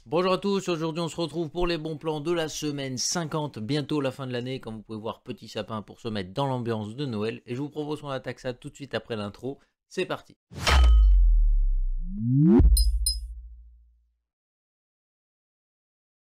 Bonjour à tous, aujourd'hui on se retrouve pour les bons plans de la semaine 50, bientôt la fin de l'année, comme vous pouvez voir, petit sapin pour se mettre dans l'ambiance de Noël, et je vous propose qu'on attaque ça tout de suite après l'intro, c'est parti.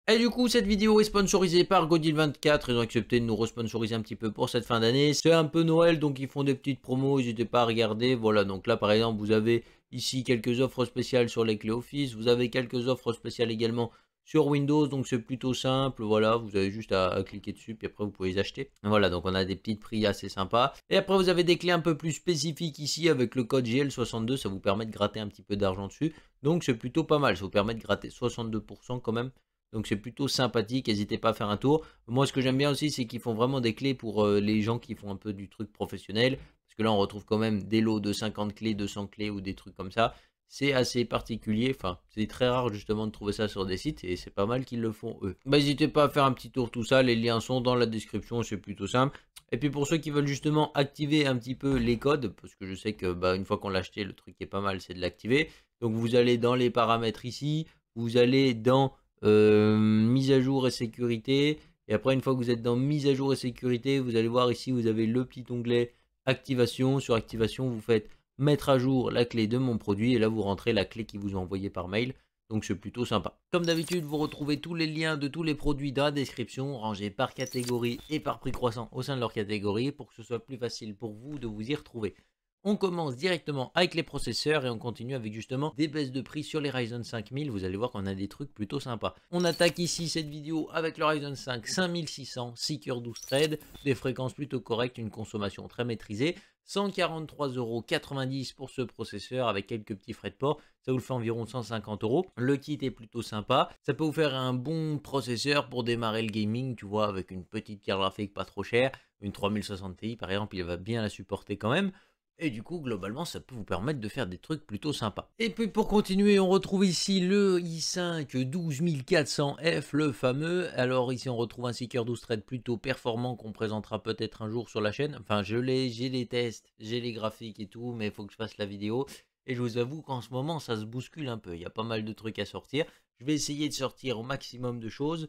Et du coup, cette vidéo est sponsorisée par Godil24. Ils ont accepté de nous responsoriser un petit peu pour cette fin d'année. C'est un peu Noël, donc ils font des petites promos. N'hésitez pas à regarder. Voilà, donc là, par exemple, vous avez ici quelques offres spéciales sur les clés Office. Vous avez quelques offres spéciales également sur Windows. Donc c'est plutôt simple. Voilà, vous avez juste à cliquer dessus, puis après, vous pouvez les acheter. Voilà, donc on a des petits prix assez sympas. Et après, vous avez des clés un peu plus spécifiques ici avec le code GL62. Ça vous permet de gratter un petit peu d'argent dessus. Donc c'est plutôt pas mal. Ça vous permet de gratter 62% quand même. Donc c'est plutôt sympathique, n'hésitez pas à faire un tour. Moi ce que j'aime bien aussi c'est qu'ils font vraiment des clés pour les gens qui font un peu du truc professionnel. Parce que là on retrouve quand même des lots de 50 clés, 200 clés ou des trucs comme ça. C'est assez particulier, enfin c'est très rare justement de trouver ça sur des sites et c'est pas mal qu'ils le font eux. Bah, n'hésitez pas à faire un petit tour tout ça, les liens sont dans la description, c'est plutôt simple. Et puis pour ceux qui veulent justement activer un petit peu les codes, parce que je sais que bah, une fois qu'on l'a acheté, le truc est pas mal, c'est de l'activer. Donc vous allez dans les paramètres ici, vous allez dans mise à jour et sécurité. Et après, une fois que vous êtes dans mise à jour et sécurité, vous allez voir ici, vous avez le petit onglet activation. Sur activation, vous faites mettre à jour la clé de mon produit et là, vous rentrez la clé qui vous est envoyée par mail. Donc c'est plutôt sympa. Comme d'habitude, vous retrouvez tous les liens de tous les produits dans la description, rangés par catégorie et par prix croissant au sein de leur catégorie pour que ce soit plus facile pour vous de vous y retrouver. On commence directement avec les processeurs et on continue avec justement des baisses de prix sur les Ryzen 5000. Vous allez voir qu'on a des trucs plutôt sympas. On attaque ici cette vidéo avec le Ryzen 5 5600, 6 cœurs 12 threads, des fréquences plutôt correctes, une consommation très maîtrisée. 143,90 € pour ce processeur avec quelques petits frais de port, ça vous le fait environ 150 €. Le kit est plutôt sympa, ça peut vous faire un bon processeur pour démarrer le gaming, tu vois, avec une petite carte graphique pas trop chère, une 3060 Ti par exemple, il va bien la supporter quand même. Et du coup, globalement, ça peut vous permettre de faire des trucs plutôt sympas. Et puis pour continuer, on retrouve ici le i5 12400F, le fameux. Alors ici, on retrouve un Seeker 12 threads plutôt performant qu'on présentera peut-être un jour sur la chaîne. Enfin, j'ai les tests, j'ai les graphiques et tout, mais il faut que je fasse la vidéo. Et je vous avoue qu'en ce moment, ça se bouscule un peu. Il y a pas mal de trucs à sortir. Je vais essayer de sortir au maximum de choses.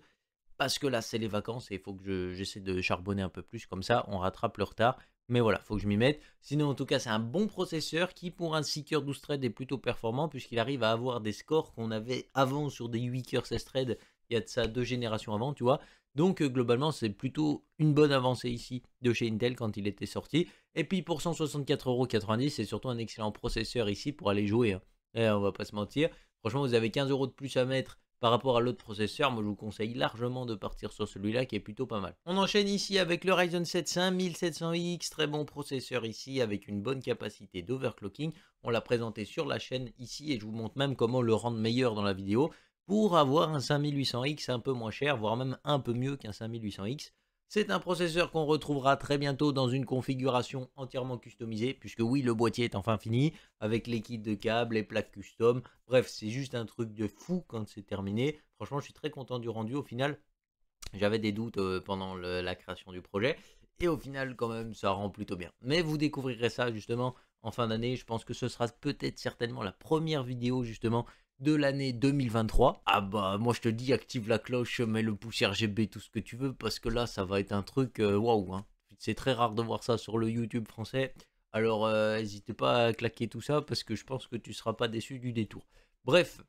Parce que là, c'est les vacances et il faut que j'essaie de charbonner un peu plus. Comme ça, on rattrape le retard. Mais voilà, il faut que je m'y mette. Sinon, en tout cas, c'est un bon processeur qui, pour un 6 coeurs 12 threads, est plutôt performant puisqu'il arrive à avoir des scores qu'on avait avant sur des 8 coeurs 16 threads. Il y a de ça 2 générations avant, tu vois. Donc, globalement, c'est plutôt une bonne avancée ici de chez Intel quand il était sorti. Et puis, pour 164,90 €, c'est surtout un excellent processeur ici pour aller jouer, hein. Et on va pas se mentir. Franchement, vous avez 15 € de plus à mettre par rapport à l'autre processeur. Moi je vous conseille largement de partir sur celui-là qui est plutôt pas mal. On enchaîne ici avec le Ryzen 7 5700X, très bon processeur ici avec une bonne capacité d'overclocking. On l'a présenté sur la chaîne ici et je vous montre même comment le rendre meilleur dans la vidéo pour avoir un 5800X un peu moins cher, voire même un peu mieux qu'un 5800X. C'est un processeur qu'on retrouvera très bientôt dans une configuration entièrement customisée, puisque oui, le boîtier est enfin fini, avec les kits de câbles, les plaques custom. Bref, c'est juste un truc de fou quand c'est terminé. Franchement, je suis très content du rendu. Au final, j'avais des doutes pendant la création du projet. Et au final, quand même, ça rend plutôt bien. Mais vous découvrirez ça justement en fin d'année. Je pense que ce sera peut-être certainement la première vidéo justement de l'année 2023. Ah bah moi je te dis, active la cloche, mets le pouce RGB, tout ce que tu veux, parce que là ça va être un truc waouh, hein. C'est très rare de voir ça sur le YouTube français. Alors n'hésitez pas à claquer tout ça parce que je pense que tu seras pas déçu du détour. Bref,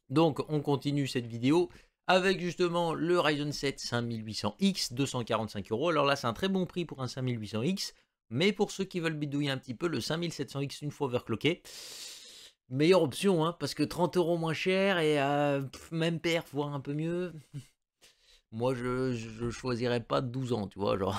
donc on continue cette vidéo avec justement le Ryzen 7 5800X, 245 €. Alors là c'est un très bon prix pour un 5800X, mais pour ceux qui veulent bidouiller un petit peu, le 5700X une fois overclocké, meilleure option, hein, parce que 30 € moins cher et même perf, voire un peu mieux. Moi je choisirais pas 12 ans, tu vois, genre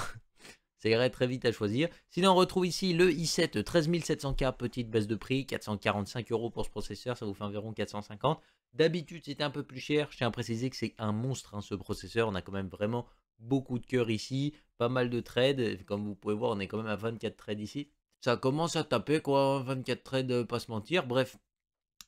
ça irait très vite à choisir. Sinon, on retrouve ici le i7 13700K, petite baisse de prix, 445 € pour ce processeur, ça vous fait environ 450. D'habitude, c'était un peu plus cher. Je tiens à préciser que c'est un monstre, hein, ce processeur. On a quand même vraiment beaucoup de cœurs ici, pas mal de trades. Comme vous pouvez voir, on est quand même à 24 trades ici. Ça commence à taper, quoi, 24 trades, pas se mentir. Bref,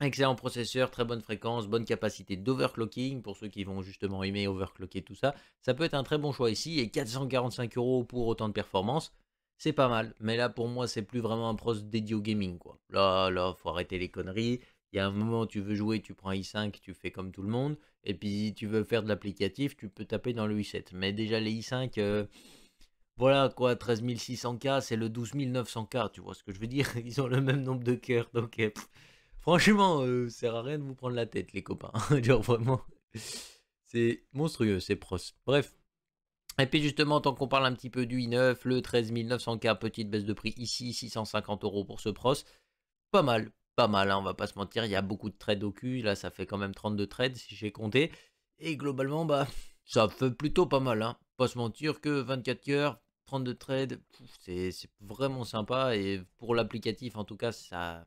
excellent processeur, très bonne fréquence, bonne capacité d'overclocking pour ceux qui vont justement aimer overclocker tout ça. Ça peut être un très bon choix ici et 445 € pour autant de performance, c'est pas mal. Mais là pour moi c'est plus vraiment un pros dédié au gaming quoi. Là, faut arrêter les conneries. Il y a un moment, tu veux jouer, tu prends i5, tu fais comme tout le monde. Et puis, tu veux faire de l'applicatif, tu peux taper dans le i7. Mais déjà, les i5, voilà quoi, 13 600K, c'est le 12 900K, tu vois ce que je veux dire? Ils ont le même nombre de cœurs, donc franchement, ça sert à rien de vous prendre la tête, les copains. Genre vraiment, c'est monstrueux, c'est pros. Bref. Et puis justement, tant qu'on parle un petit peu du i9, le 13 900K, petite baisse de prix ici, 650 € pour ce pros. Pas mal, hein, on va pas se mentir, il y a beaucoup de trades au cul, là ça fait quand même 32 trades si j'ai compté. Et globalement, bah, ça fait plutôt pas mal, hein. Pas se mentir que 24 heures, 32 trades, c'est vraiment sympa. Et pour l'applicatif, en tout cas, ça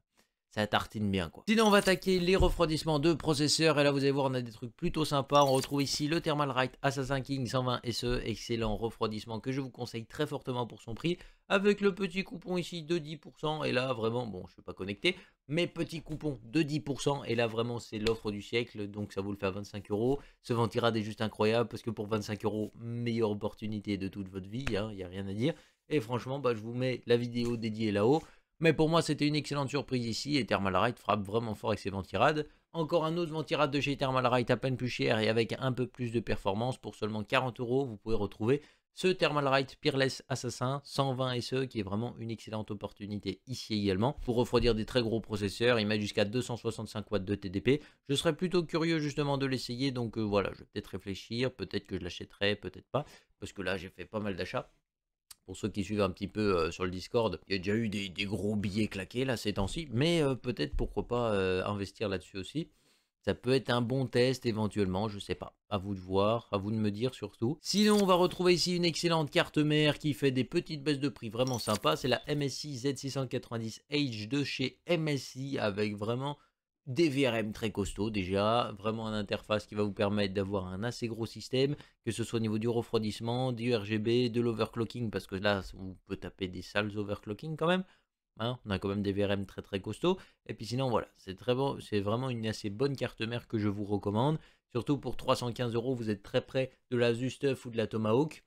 tartine bien, quoi. Sinon, on va attaquer les refroidissements de processeurs. Et là, vous allez voir, on a des trucs plutôt sympas. On retrouve ici le Thermalright Assassin King 120 SE. Excellent refroidissement que je vous conseille très fortement pour son prix. Avec le petit coupon ici de 10%. Et là, vraiment, bon, je ne suis pas connecté. Mais petit coupon de 10%. Et là, vraiment, c'est l'offre du siècle. Donc, ça vous le fait à 25 €. Ce Ventirad est juste incroyable. Parce que pour 25 €, meilleure opportunité de toute votre vie. Il n'y a rien à dire. Et franchement, bah, je vous mets la vidéo dédiée là-haut. Mais pour moi, c'était une excellente surprise ici. Et Thermalright frappe vraiment fort avec ses ventirades. Encore un autre ventirade de chez Thermalright à peine plus cher et avec un peu plus de performance. Pour seulement 40 €, vous pouvez retrouver ce Thermalright Peerless Assassin 120 SE qui est vraiment une excellente opportunité ici également. Pour refroidir des très gros processeurs, il met jusqu'à 265 watts de TDP. Je serais plutôt curieux justement de l'essayer. Donc voilà, je vais peut-être réfléchir. Peut-être que je l'achèterai, peut-être pas. Parce que là, j'ai fait pas mal d'achats. Pour ceux qui suivent un petit peu sur le Discord, il y a déjà eu des gros billets claqués là ces temps-ci, mais peut-être pourquoi pas investir là-dessus aussi. Ça peut être un bon test éventuellement, je sais pas. À vous de voir, à vous de me dire surtout. Sinon, on va retrouver ici une excellente carte mère qui fait des petites baisses de prix vraiment sympas. C'est la MSI Z690H de chez MSI avec vraiment des VRM très costauds déjà. Vraiment une interface qui va vous permettre d'avoir un assez gros système, que ce soit au niveau du refroidissement, du RGB, de l'overclocking, parce que là, on peut taper des sales overclocking quand même. Hein, on a quand même des VRM très très costauds. Et puis sinon, voilà, c'est très bon, c'est vraiment une assez bonne carte mère que je vous recommande. Surtout pour 315 €, vous êtes très près de la Zustuf ou de la Tomahawk.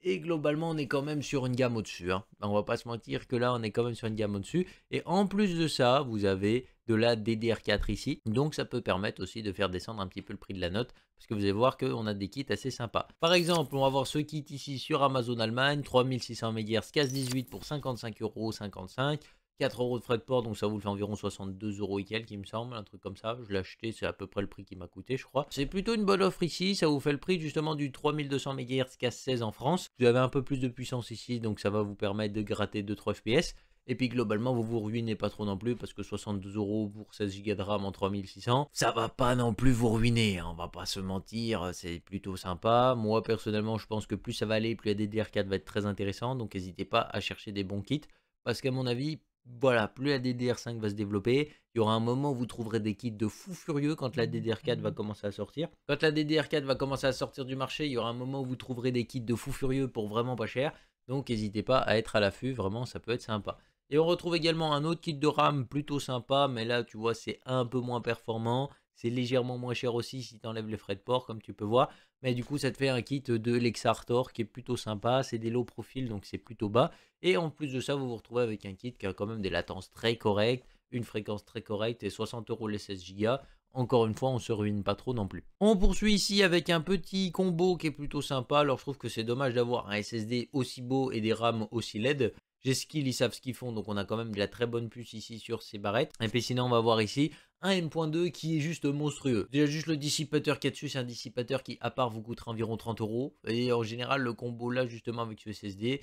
Et globalement, on est quand même sur une gamme au-dessus, hein. On va pas se mentir que là, on est quand même sur une gamme au-dessus. Et en plus de ça, vous avez de la DDR4 ici. Donc, ça peut permettre aussi de faire descendre un petit peu le prix de la note. Parce que vous allez voir qu'on a des kits assez sympas. Par exemple, on va voir ce kit ici sur Amazon Allemagne. 3600 MHz CAS 18 pour 55,55 €. 4 € de frais de port, donc ça vous le fait environ 62 € et quelques, il me semble, un truc comme ça. Je l'ai acheté, c'est à peu près le prix qui m'a coûté, je crois. C'est plutôt une bonne offre ici, ça vous fait le prix justement du 3200 MHz CAS 16 en France. Vous avez un peu plus de puissance ici, donc ça va vous permettre de gratter 2-3 FPS. Et puis globalement, vous vous ruinez pas trop non plus, parce que 72 € pour 16 Go de RAM en 3600, ça va pas non plus vous ruiner, hein, on va pas se mentir, c'est plutôt sympa. Moi personnellement, je pense que plus ça va aller, plus la DDR4 va être très intéressant, donc n'hésitez pas à chercher des bons kits, parce qu'à mon avis, voilà, plus la DDR5 va se développer, il y aura un moment où vous trouverez des kits de fous furieux quand la DDR4 va commencer à sortir. Quand la DDR4 va commencer à sortir du marché, il y aura un moment où vous trouverez des kits de fous furieux pour vraiment pas cher. Donc n'hésitez pas à être à l'affût, vraiment ça peut être sympa. Et on retrouve également un autre kit de RAM plutôt sympa, mais là tu vois c'est un peu moins performant. C'est légèrement moins cher aussi si tu enlèves les frais de port comme tu peux voir. Mais du coup ça te fait un kit de Lexartor qui est plutôt sympa. C'est des low profils donc c'est plutôt bas. Et en plus de ça vous vous retrouvez avec un kit qui a quand même des latences très correctes, une fréquence très correcte et 60 € les 16 Go. Encore une fois, on se ruine pas trop non plus. On poursuit ici avec un petit combo qui est plutôt sympa. Alors je trouve que c'est dommage d'avoir un SSD aussi beau et des RAM aussi LED. G-Skill, ils savent ce qu'ils font, donc on a quand même de la très bonne puce ici sur ces barrettes. Et puis sinon, on va voir ici un M.2 qui est juste monstrueux. Déjà, juste le dissipateur qu'il y a dessus, c'est un dissipateur qui, à part, vous coûtera environ 30 €. Et en général, le combo là, justement, avec ce SSD,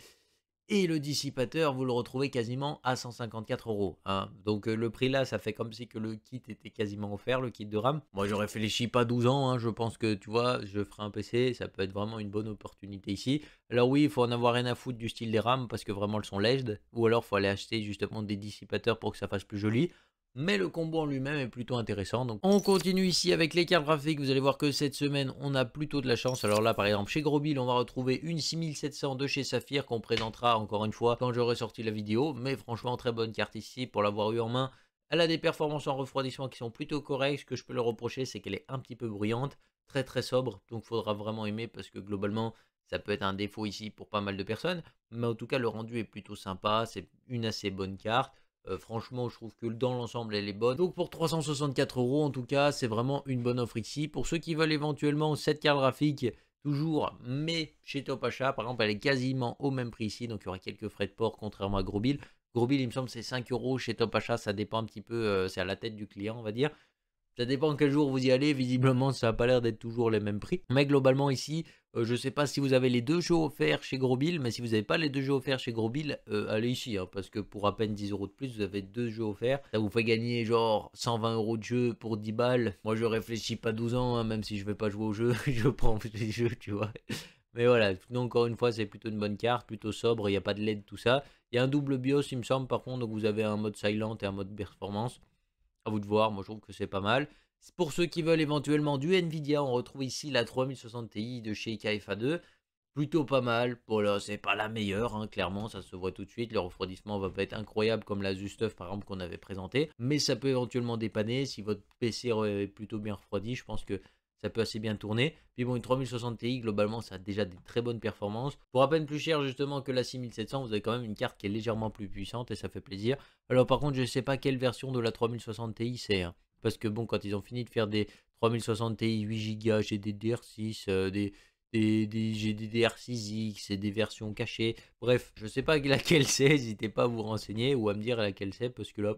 et le dissipateur, vous le retrouvez quasiment à 154 €. Hein. Donc le prix là, ça fait comme si que le kit était quasiment offert, le kit de RAM. Moi, j'aurais réfléchi pas 12 ans. Hein. Je pense que, tu vois, je ferai un PC. Ça peut être vraiment une bonne opportunité ici. Alors oui, il faut en avoir rien à foutre du style des RAM parce que vraiment, elles sont lèges. Ou alors, il faut aller acheter justement des dissipateurs pour que ça fasse plus joli. Mais le combo en lui-même est plutôt intéressant. Donc on continue ici avec les cartes graphiques. Vous allez voir que cette semaine, on a plutôt de la chance. Alors là, par exemple, chez Grosbil, on va retrouver une 6700 de chez Saphir qu'on présentera encore une fois quand j'aurai sorti la vidéo. Mais franchement, très bonne carte ici pour l'avoir eu en main. Elle a des performances en refroidissement qui sont plutôt correctes. Ce que je peux le reprocher, c'est qu'elle est un petit peu bruyante, très très sobre. Donc il faudra vraiment aimer parce que globalement, ça peut être un défaut ici pour pas mal de personnes. Mais en tout cas, le rendu est plutôt sympa. C'est une assez bonne carte. Franchement, je trouve que dans l'ensemble, elle est bonne. Donc pour 364 € en tout cas, c'est vraiment une bonne offre ici. Pour ceux qui veulent éventuellement cette carte graphique, toujours, mais chez Top Achat, par exemple, elle est quasiment au même prix ici. Donc il y aura quelques frais de port, contrairement à Grosbill. Grosbill, il me semble, c'est 5 € chez Top Achat. Ça dépend un petit peu, c'est à la tête du client, on va dire. Ça dépend quel jour vous y allez, visiblement ça n'a pas l'air d'être toujours les mêmes prix. Mais globalement ici, je ne sais pas si vous avez les deux jeux offerts chez Grosbill, mais si vous n'avez pas les deux jeux offerts chez Grosbill, allez ici, hein, parce que pour à peine 10 € de plus, vous avez deux jeux offerts. Ça vous fait gagner genre 120 € de jeu pour 10 balles. Moi je réfléchis pas 12 ans, hein, même si je vais pas jouer au jeu, je prends les jeux, tu vois. Mais voilà, donc encore une fois, c'est plutôt une bonne carte, plutôt sobre, il n'y a pas de LED, tout ça. Il y a un double BIOS, il me semble, par contre, donc vous avez un mode silent et un mode performance. À vous de voir, moi je trouve que c'est pas mal. Pour ceux qui veulent éventuellement du Nvidia, on retrouve ici la 3060 Ti de chez KFA2. Plutôt pas mal. Voilà, c'est pas la meilleure, hein, clairement, ça se voit tout de suite. Le refroidissement va pas être incroyable comme la Stuff par exemple qu'on avait présenté. Mais ça peut éventuellement dépanner. Si votre PC est plutôt bien refroidi, je pense que ça peut assez bien tourner. Puis bon, une 3060 Ti, globalement, ça a déjà des très bonnes performances. Pour à peine plus cher justement que la 6700, vous avez quand même une carte qui est légèrement plus puissante et ça fait plaisir. Alors par contre, je ne sais pas quelle version de la 3060 Ti c'est. Hein, parce que bon, quand ils ont fini de faire des 3060 Ti 8 Go, GDDR6, des GDDR6X et des versions cachées. Bref, je ne sais pas laquelle c'est, n'hésitez pas à vous renseigner ou à me dire laquelle c'est parce que là,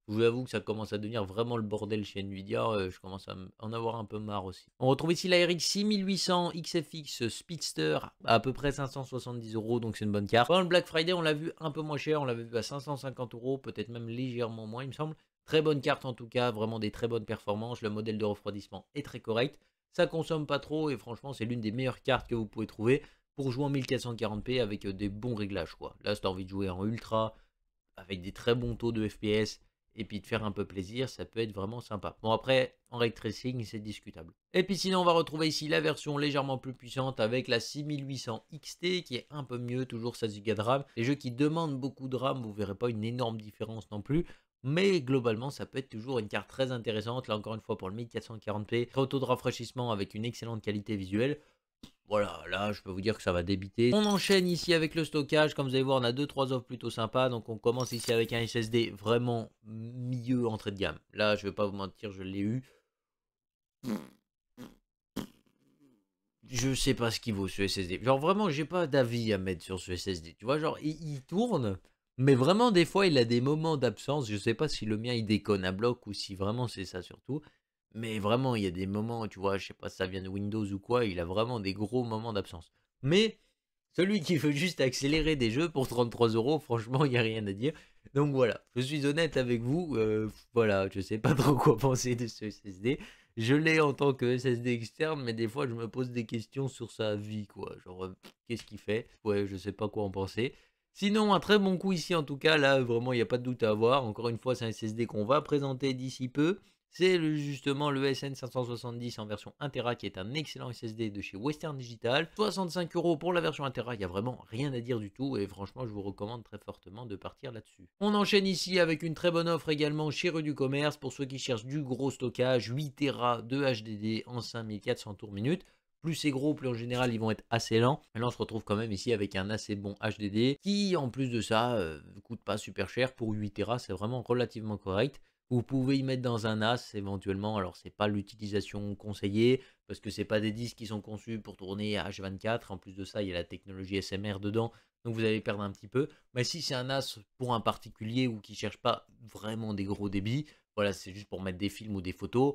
je vous avoue que ça commence à devenir vraiment le bordel chez Nvidia, je commence à en avoir un peu marre aussi. On retrouve ici la RX 6800 XFX Speedster à peu près 570 €, donc c'est une bonne carte. Pendant le Black Friday, on l'a vu un peu moins cher, on l'avait vu à 550 €, peut-être même légèrement moins il me semble. Très bonne carte en tout cas, vraiment des très bonnes performances, le modèle de refroidissement est très correct. Ça consomme pas trop et franchement c'est l'une des meilleures cartes que vous pouvez trouver pour jouer en 1440p avec des bons réglages quoi. Là si tu as envie de jouer en ultra, avec des très bons taux de FPS, et puis de faire un peu plaisir, ça peut être vraiment sympa. Bon après, en ray tracing, c'est discutable. Et puis sinon, on va retrouver ici la version légèrement plus puissante avec la 6800 XT qui est un peu mieux, toujours 16 Go de RAM. Les jeux qui demandent beaucoup de RAM, vous verrez pas une énorme différence non plus. Mais globalement, ça peut être toujours une carte très intéressante. Là encore une fois pour le 1440p, très haut taux de rafraîchissement avec une excellente qualité visuelle. Voilà, là, je peux vous dire que ça va débiter. On enchaîne ici avec le stockage. Comme vous allez voir, on a 2-3 offres plutôt sympas. Donc, on commence ici avec un SSD vraiment milieu entrée de gamme. Là, je vais pas vous mentir, je l'ai eu. Je sais pas ce qu'il vaut ce SSD. Genre, vraiment, j'ai pas d'avis à mettre sur ce SSD. Tu vois, genre, il tourne. Mais vraiment, des fois, il a des moments d'absence. Je sais pas si le mien, il déconne à bloc ou si vraiment c'est ça surtout. Mais vraiment, il y a des moments, tu vois, je sais pas si ça vient de Windows ou quoi, il a vraiment des gros moments d'absence. Mais celui qui veut juste accélérer des jeux pour 33 €, franchement, il n'y a rien à dire. Donc voilà, je suis honnête avec vous, voilà, je sais pas trop quoi penser de ce SSD. Je l'ai en tant que SSD externe, mais des fois, je me pose des questions sur sa vie, quoi. Genre, qu'est-ce qu'il fait? Ouais, je sais pas quoi en penser. Sinon, un très bon coup ici, en tout cas, là, vraiment, il n'y a pas de doute à avoir. Encore une fois, c'est un SSD qu'on va présenter d'ici peu. C'est justement le SN570 en version 1 Tera qui est un excellent SSD de chez Western Digital. 65 € pour la version 1 Tera, il n'y a vraiment rien à dire du tout et franchement je vous recommande très fortement de partir là-dessus. On enchaîne ici avec une très bonne offre également chez Rue du Commerce pour ceux qui cherchent du gros stockage, 8 Tera de HDD en 5400 tours minutes. Plus c'est gros, plus en général ils vont être assez lents. Et là on se retrouve quand même ici avec un assez bon HDD qui en plus de ça coûte pas super cher. Pour 8 Tera c'est vraiment relativement correct. Vous pouvez y mettre dans un NAS éventuellement, alors c'est pas l'utilisation conseillée parce que c'est pas des disques qui sont conçus pour tourner à H24. En plus de ça, il y a la technologie SMR dedans, donc vous allez perdre un petit peu. Mais si c'est un NAS pour un particulier ou qui cherche pas vraiment des gros débits, voilà, c'est juste pour mettre des films ou des photos.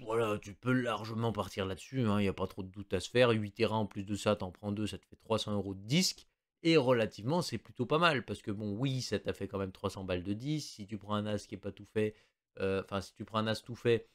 Voilà, tu peux largement partir là-dessus, il n'y a pas trop de doute à se faire. 8 Tera en plus de ça, t'en prends deux, ça te fait 300 € de disque. Et relativement, c'est plutôt pas mal. Parce que bon, oui, ça t'a fait quand même 300 balles de disque. Si tu prends un NAS qui est pas tout fait, enfin, si tu prends un NAS tout fait,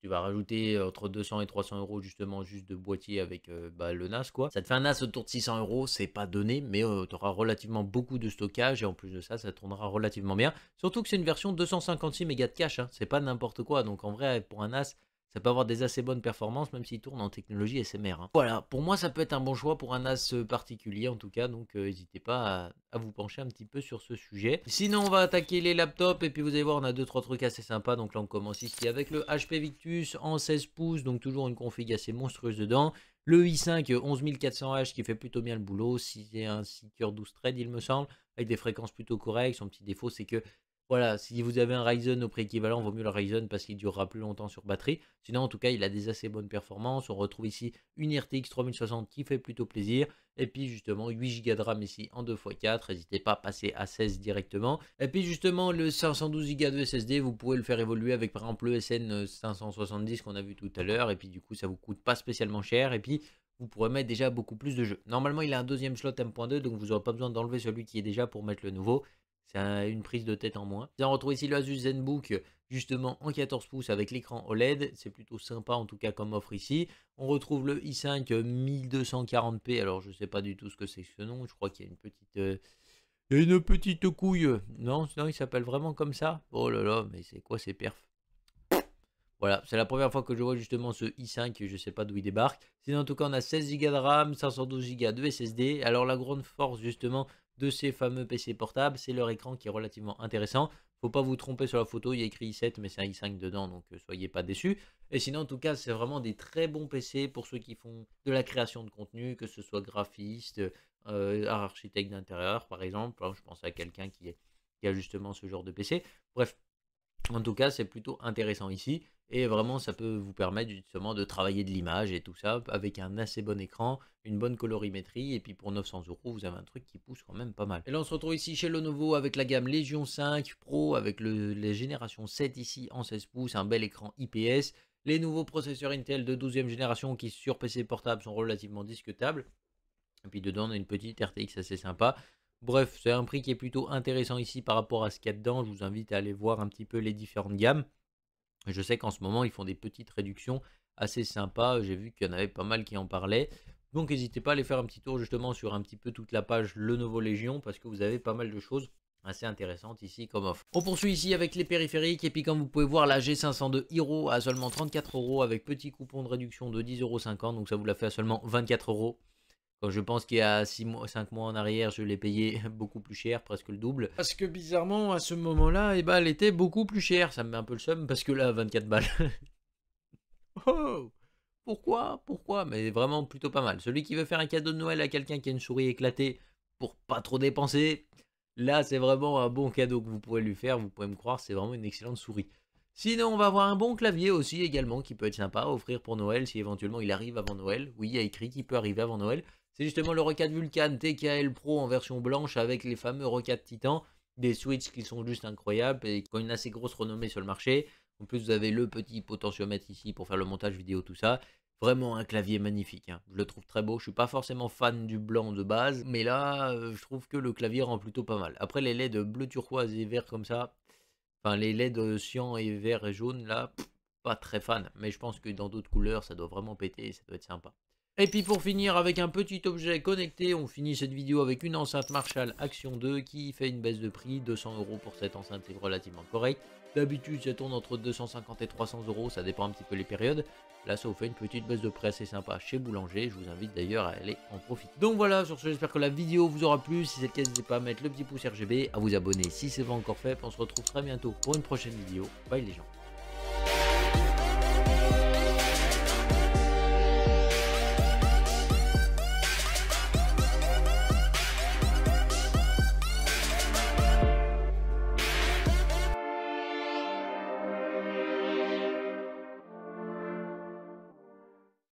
tu vas rajouter entre 200 et 300 € justement juste de boîtier avec le NAS quoi. Ça te fait un NAS autour de 600 €, c'est pas donné, mais tu auras relativement beaucoup de stockage et en plus de ça, ça tournera relativement bien. Surtout que c'est une version 256 mégas de cache, hein. C'est pas n'importe quoi. Donc en vrai, pour un NAS, ça peut avoir des assez bonnes performances même s'il tourne en technologie SMR. Hein. Voilà, pour moi ça peut être un bon choix pour un NAS particulier en tout cas, donc n'hésitez pas à vous pencher un petit peu sur ce sujet. Sinon on va attaquer les laptops et puis vous allez voir on a 2-3 trucs assez sympas. Donc là on commence ici avec le HP Victus en 16 pouces, donc toujours une config assez monstrueuse dedans. Le i5 11400H qui fait plutôt bien le boulot, c'est un 6 cœur 12 threads il me semble, avec des fréquences plutôt correctes. Son petit défaut c'est que voilà, si vous avez un Ryzen au prix équivalent, vaut mieux le Ryzen parce qu'il durera plus longtemps sur batterie. Sinon, en tout cas, il a des assez bonnes performances. On retrouve ici une RTX 3060 qui fait plutôt plaisir. Et puis justement, 8 Go de RAM ici en 2x4. N'hésitez pas à passer à 16 directement. Et puis justement, le 512 Go de SSD, vous pouvez le faire évoluer avec par exemple le SN 570 qu'on a vu tout à l'heure. Et puis du coup, ça vous coûte pas spécialement cher. Et puis, vous pourrez mettre déjà beaucoup plus de jeux. Normalement, il a un deuxième slot M.2, donc vous n'aurez pas besoin d'enlever celui qui est déjà pour mettre le nouveau. C'est une prise de tête en moins. On retrouve ici le Asus ZenBook justement en 14 pouces avec l'écran OLED. C'est plutôt sympa en tout cas comme offre ici. On retrouve le i5 1240p. Alors je ne sais pas du tout ce que c'est que ce nom. Je crois qu'il y a une petite couille. Non, sinon il s'appelle vraiment comme ça. Oh là là, mais c'est quoi ces perfs? Voilà, c'est la première fois que je vois justement ce i5, je ne sais pas d'où il débarque. Sinon, en tout cas, on a 16 Go de RAM, 512 Go de SSD. Alors, la grande force justement de ces fameux PC portables, c'est leur écran qui est relativement intéressant. Faut pas vous tromper sur la photo, il y a écrit i7, mais c'est un i5 dedans, donc soyez pas déçus. Et sinon, en tout cas, c'est vraiment des très bons PC pour ceux qui font de la création de contenu, que ce soit graphiste, architecte d'intérieur, par exemple. Je pense à quelqu'un qui a justement ce genre de PC. Bref. En tout cas, c'est plutôt intéressant ici et vraiment ça peut vous permettre justement de travailler de l'image et tout ça avec un assez bon écran, une bonne colorimétrie et puis pour 900 €, vous avez un truc qui pousse quand même pas mal. Et là, on se retrouve ici chez Lenovo avec la gamme Legion 5 Pro avec les générations 7 ici en 16 pouces, un bel écran IPS. Les nouveaux processeurs Intel de 12e génération qui sur PC portable sont relativement discutables. Et puis dedans, on a une petite RTX assez sympa. Bref, c'est un prix qui est plutôt intéressant ici par rapport à ce qu'il y a dedans. Je vous invite à aller voir un petit peu les différentes gammes. Je sais qu'en ce moment, ils font des petites réductions assez sympas. J'ai vu qu'il y en avait pas mal qui en parlaient. Donc n'hésitez pas à aller faire un petit tour justement sur un petit peu toute la page Lenovo Légion parce que vous avez pas mal de choses assez intéressantes ici comme offre. On poursuit ici avec les périphériques et puis comme vous pouvez voir la G502 Hero à seulement 34 € avec petit coupon de réduction de 10,50 €. Donc ça vous la fait à seulement 24 €. Quand je pense qu'il y a 5 mois en arrière, je l'ai payé beaucoup plus cher, presque le double. Parce que bizarrement, à ce moment-là, eh ben, elle était beaucoup plus chère. Ça me met un peu le seum parce que là, 24 balles. Oh, pourquoi? Mais vraiment plutôt pas mal. Celui qui veut faire un cadeau de Noël à quelqu'un qui a une souris éclatée pour pas trop dépenser, là, c'est vraiment un bon cadeau que vous pouvez lui faire. Vous pouvez me croire, c'est vraiment une excellente souris. Sinon, on va avoir un bon clavier aussi également qui peut être sympa à offrir pour Noël si éventuellement il arrive avant Noël. Oui, il y a écrit qu'il peut arriver avant Noël. C'est justement le Rocade Vulcan TKL Pro en version blanche avec les fameux Rocade Titan. Des switches qui sont juste incroyables et qui ont une assez grosse renommée sur le marché. En plus, vous avez le petit potentiomètre ici pour faire le montage vidéo, tout ça. Vraiment un clavier magnifique, hein. Je le trouve très beau. Je suis pas forcément fan du blanc de base, mais là, je trouve que le clavier rend plutôt pas mal. Après, les LED bleu turquoise et vert comme ça, enfin les LED cyan et vert et jaune, là, pas très fan. Mais je pense que dans d'autres couleurs, ça doit vraiment péter et ça doit être sympa. Et puis pour finir avec un petit objet connecté, on finit cette vidéo avec une enceinte Marshall Action 2 qui fait une baisse de prix, 200 € pour cette enceinte, c'est relativement correct. D'habitude ça tourne entre 250 et 300 €, ça dépend un petit peu les périodes. Là ça vous fait une petite baisse de prix assez sympa chez Boulanger, je vous invite d'ailleurs à aller en profiter. Donc voilà, sur ce j'espère que la vidéo vous aura plu, si c'est le cas n'hésitez pas à mettre le petit pouce RGB, à vous abonner si ce n'est pas encore fait, on se retrouve très bientôt pour une prochaine vidéo, bye les gens.